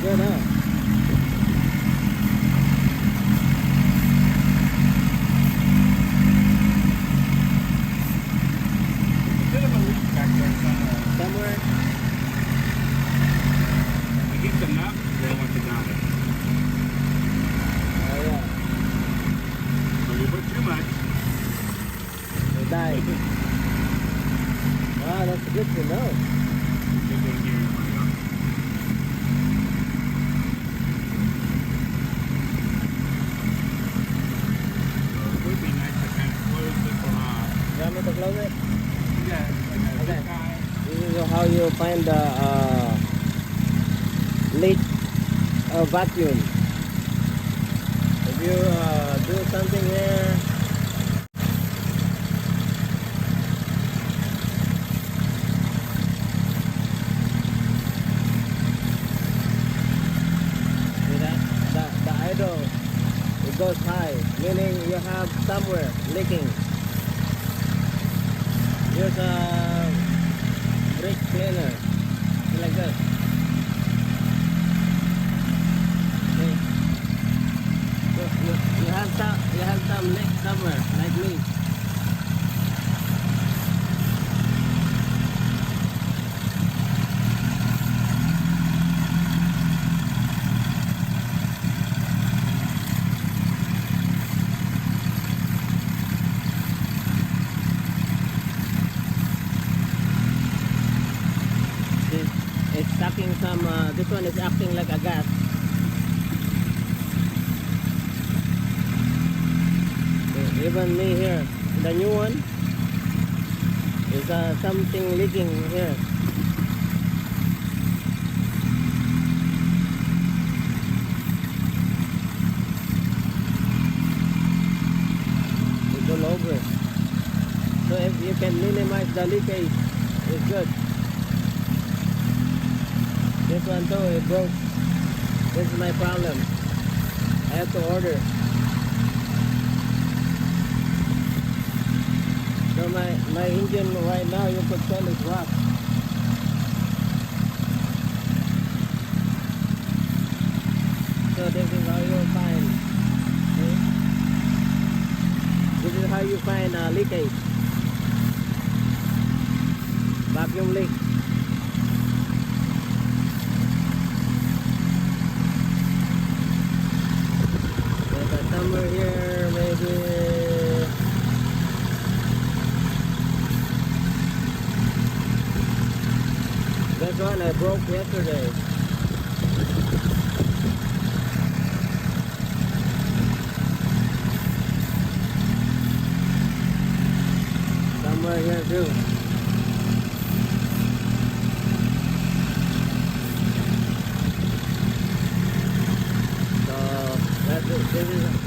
Good, huh? Bit of a leak back there somewhere. Somewhere? I get the nut, they want to down it. Oh, yeah. When you put too much, They died. Wow, that's good to know. they go here and find out. So it would be nice to kind of close this one off. You want me to close it? Yeah, like Okay. this guy. This is how you find the leak vacuum. If you do something here, see that? The idle, it goes high, meaning you have somewhere leaking. Here's a brake cleaner, like this. Okay. So you have some leak somewhere, like me. It's sucking some, this one is acting like a gas. Okay, even me here, the new one is something leaking here. It's all over. So if you can minimize the leakage, it's good. This one too, it broke. This is my problem. I have to order. So my engine right now, you could tell is rough. So this is how you find. Okay? This is how you find leakage. Vacuum leak. Somewhere here, maybe. That one I broke yesterday. Somewhere here too. So this is